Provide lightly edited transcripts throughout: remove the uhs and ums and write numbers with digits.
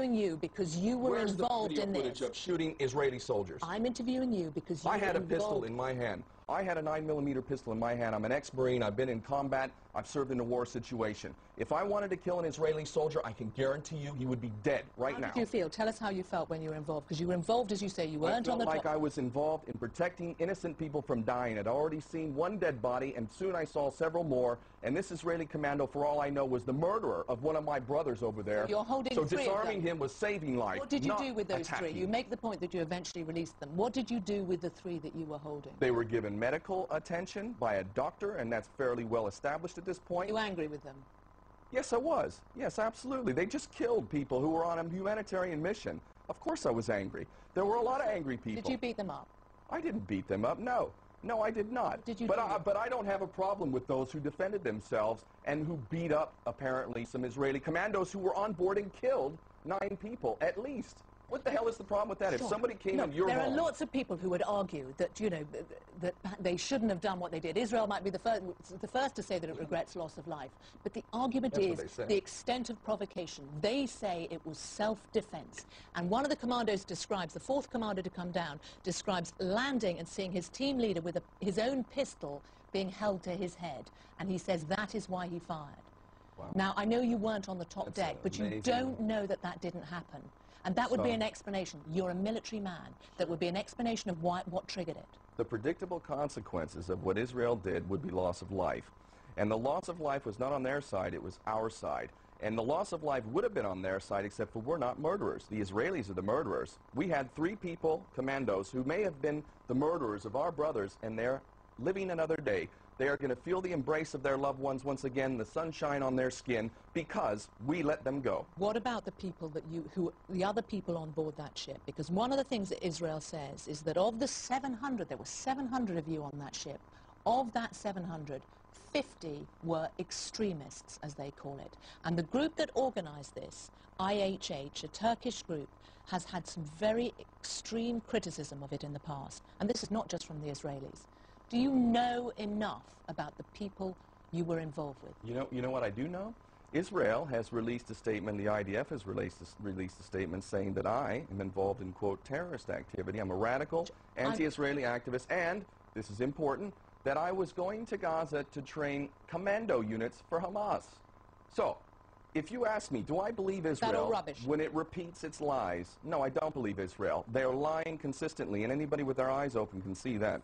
interviewing you because you were involved in this. Where's the video footage of shooting Israeli soldiers? I'm interviewing you because you were involved. I had a pistol in my hand. I had a 9mm pistol in my hand. I'm an ex-Marine. I've been in combat. I've served in a war situation. If I wanted to kill an Israeli soldier, I can guarantee you he would be dead right now. How did you feel? Tell us how you felt when you were involved, because you were involved, as you say, you weren't on the top. I felt like I was involved in protecting innocent people from dying. I'd already seen one dead body, and soon I saw several more, and this Israeli commando, for all I know, was the murderer of one of my brothers over there. So you're holding so three disarming of them. him was saving life. What did you do with those attacking. three? You make the point that you eventually released them. What did you do with the three that you were holding? They were given medical attention by a doctor, and that's fairly well established at this point. Were you angry with them? Yes, I was. Yes, absolutely. They just killed people who were on a humanitarian mission. Of course I was angry. There were a lot of angry people. Did you beat them up? I didn't beat them up, no. No, I did not. Did you but I don't have a problem with those who defended themselves and who beat up, apparently, some Israeli commandos who were on board and killed 9 people, at least. What the hell is the problem with that? Sure. If somebody came in your home... There are lots of people who would argue that, you know, that they shouldn't have done what they did. Israel might be the first to say that it regrets loss of life. But the argument is the extent of provocation. They say it was self-defense. And one of the commandos describes, the 4th commander to come down, describes landing and seeing his team leader with his own pistol being held to his head. And he says that is why he fired. Wow. Now, I know you weren't on the top deck, but you don't know that that didn't happen. And that would be an explanation. You're a military man. That would be an explanation of what triggered it. The predictable consequences of what Israel did would be loss of life. And the loss of life was not on their side, it was our side. And the loss of life would have been on their side, except for we're not murderers. The Israelis are the murderers. We had 3 people, commandos, who may have been the murderers of our brothers, and they're living another day. They are going to feel the embrace of their loved ones once again, the sunshine on their skin, because we let them go. What about the people that the other people on board that ship? Because one of the things that Israel says is that of the 700, there were 700 of you on that ship. Of that 700, 50 were extremists, as they call it. And the group that organized this, IHH, a Turkish group, has had some very extreme criticism of it in the past. And this is not just from the Israelis. Do you know enough about the people you were involved with? You know what I do know? Israel has released a statement, the IDF has released a statement saying that I am involved in, quote, terrorist activity. I'm a radical, anti-Israeli activist, and, this is important, that I was going to Gaza to train commando units for Hamas. So, if you ask me, do I believe Israel when it repeats its lies? No, I don't believe Israel. They are lying consistently, and anybody with their eyes open can see that.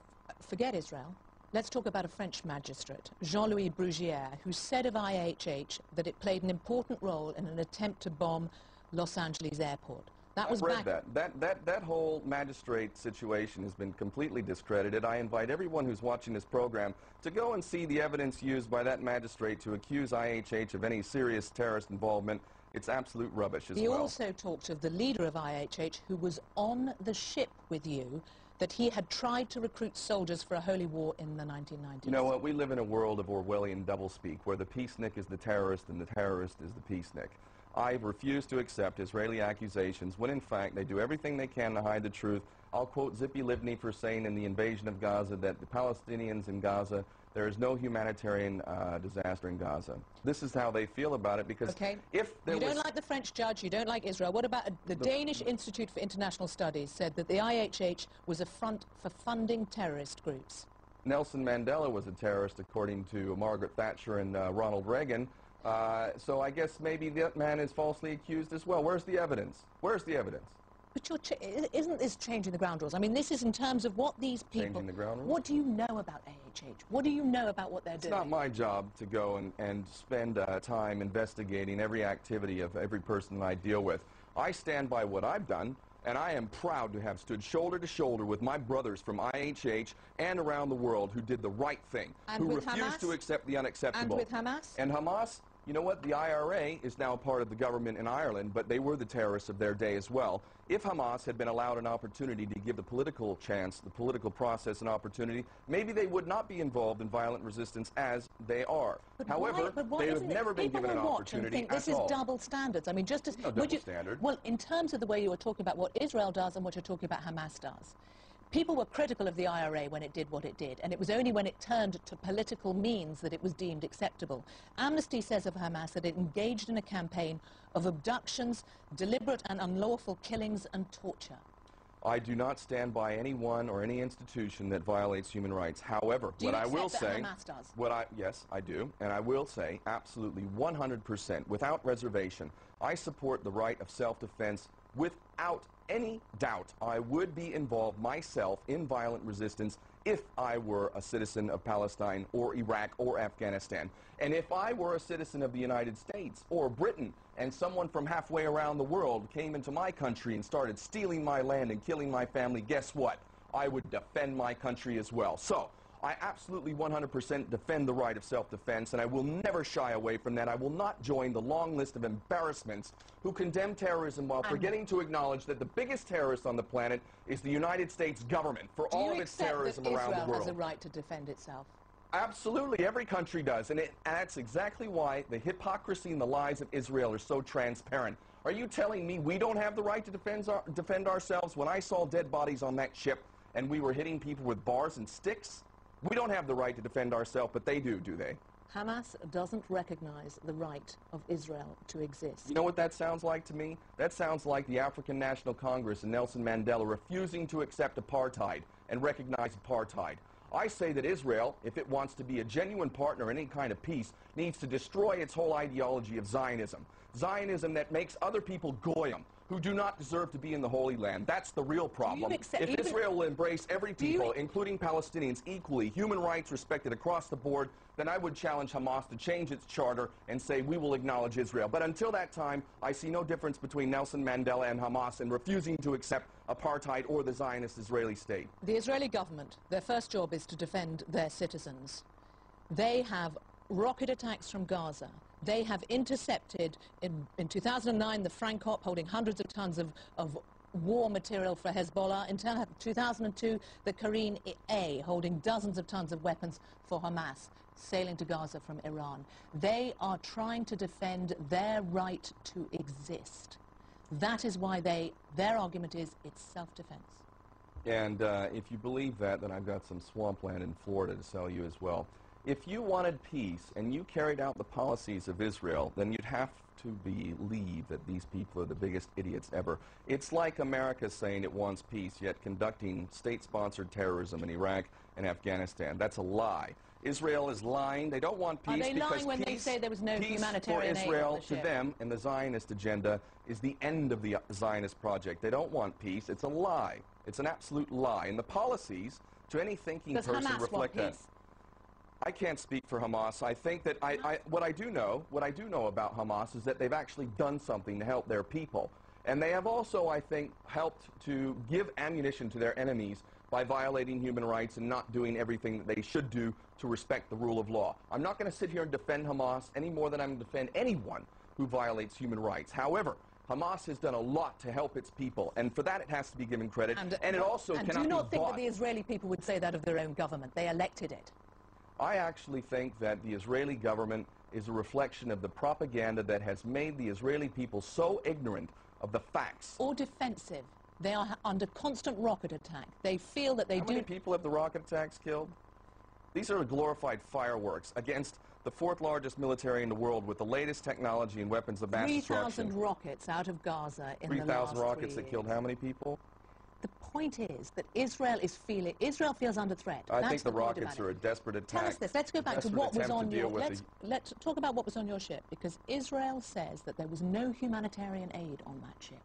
Forget Israel. Let's talk about a French magistrate, Jean-Louis Bruguière, who said of IHH that it played an important role in an attempt to bomb Los Angeles airport. That was I've read that. That whole magistrate situation has been completely discredited. I invite everyone who's watching this program to go and see the evidence used by that magistrate to accuse IHH of any serious terrorist involvement. It's absolute rubbish as well. He also talked of the leader of IHH, who was on the ship with you, that he had tried to recruit soldiers for a holy war in the 1990s. You know what? We live in a world of Orwellian doublespeak, where the peacenik is the terrorist and the terrorist is the peacenik. I refuse to accept Israeli accusations when, in fact, they do everything they can to hide the truth. I'll quote Zippy Livni for saying in the invasion of Gaza that the Palestinians in Gaza, there is no humanitarian disaster in Gaza. This is how they feel about it, because if there You don't like the French judge, you don't like Israel. What about the Danish Institute for International Studies said that the IHH was a front for funding terrorist groups? Nelson Mandela was a terrorist, according to Margaret Thatcher and Ronald Reagan. So I guess maybe that man is falsely accused as well. Where's the evidence? Where's the evidence? But isn't this changing the ground rules? I mean, this is in terms of what these people... Changing the ground rules? What do you know about AHH? What do you know about what they're doing? It's not my job to go and spend time investigating every activity of every person I deal with. I stand by what I've done, and I am proud to have stood shoulder to shoulder with my brothers from IHH and around the world who did the right thing, who refused to accept the unacceptable. And with Hamas? And Hamas, you know what? The IRA is now part of the government in Ireland, but they were the terrorists of their day as well. If Hamas had been allowed an opportunity to give the political chance, the political process an opportunity, maybe they would not be involved in violent resistance as they are. However, they have never been given an opportunity at all. This is double standards. I mean, just as... No double standard. Well, in terms of the way you were talking about what Israel does and what you're talking about Hamas does, People were critical of the IRA when it did what it did, and it was only when it turned to political means that it was deemed acceptable. Amnesty says of Hamas that it engaged in a campaign of abductions, deliberate and unlawful killings and torture. I do not stand by anyone or any institution that violates human rights. However, what I will say, yes, I do, and I will say absolutely 100% without reservation, I support the right of self-defense without any doubt. I would be involved myself in violent resistance if I were a citizen of Palestine or Iraq or Afghanistan. And if I were a citizen of the United States or Britain and someone from halfway around the world came into my country and started stealing my land and killing my family, guess what? I would defend my country as well. So I absolutely 100% defend the right of self-defense, and I will never shy away from that. I will not join the long list of embarrassments who condemn terrorism while forgetting to acknowledge that the biggest terrorist on the planet is the United States government for all of its terrorism around the world. Do you accept that Israel has a right to defend itself? Absolutely, every country does, and that's exactly why the hypocrisy and the lies of Israel are so transparent. Are you telling me we don't have the right to defend ourselves? When I saw dead bodies on that ship and we were hitting people with bars and sticks, we don't have the right to defend ourselves, but they do they? Hamas doesn't recognize the right of Israel to exist. You know what that sounds like to me? That sounds like the African National Congress and Nelson Mandela refusing to accept apartheid and recognize apartheid. I say that Israel, if it wants to be a genuine partner in any kind of peace, needs to destroy its whole ideology of Zionism. Zionism that makes other people goyim, who do not deserve to be in the Holy Land. That's the real problem. If Israel will embrace every people, including Palestinians, equally, human rights respected across the board, then I would challenge Hamas to change its charter and say we will acknowledge Israel. But until that time, I see no difference between Nelson Mandela and Hamas in refusing to accept apartheid or the Zionist Israeli state. The Israeli government, their first job is to defend their citizens. They have rocket attacks from Gaza. They have intercepted, in 2009, the Frankop holding hundreds of tons of war material for Hezbollah. In 2002, the Karine A holding dozens of tons of weapons for Hamas, sailing to Gaza from Iran. They are trying to defend their right to exist. That is why their argument is it's self-defense. And if you believe that, then I've got some swampland in Florida to sell you as well. If you wanted peace and you carried out the policies of Israel, then you'd have to believe that these people are the biggest idiots ever. It's like America saying it wants peace, yet conducting state-sponsored terrorism in Iraq and Afghanistan. That's a lie. Israel is lying. They don't want peace. Are they lying when they say there was no humanitarian aid on the ship? Peace for Israel, to them, and the Zionist agenda is the end of the Zionist project. They don't want peace. It's a lie. It's an absolute lie. And the policies, to any thinking person, reflect that. I can't speak for Hamas. I think that what I do know about Hamas is that they've actually done something to help their people. And they have also, I think, helped to give ammunition to their enemies by violating human rights and not doing everything that they should do to respect the rule of law. I'm not going to sit here and defend Hamas any more than I'm going to defend anyone who violates human rights. However, Hamas has done a lot to help its people, and for that it has to be given credit, and it also cannot be bought. Do you not think that the Israeli people would say that of their own government? They elected it. I actually think that the Israeli government is a reflection of the propaganda that has made the Israeli people so ignorant of the facts. Or defensive. They are under constant rocket attack. They feel that they How many people have the rocket attacks killed? These are glorified fireworks against the fourth largest military in the world with the latest technology and weapons of mass destruction. 3,000 rockets out of Gaza in the last 3 years. 3,000 rockets that killed how many people? The point is that Israel feels under threat. I think the rockets are a desperate attack. Tell us this. Let's go back to what was on your... Let's talk about what was on your ship, because Israel says that there was no humanitarian aid on that ship.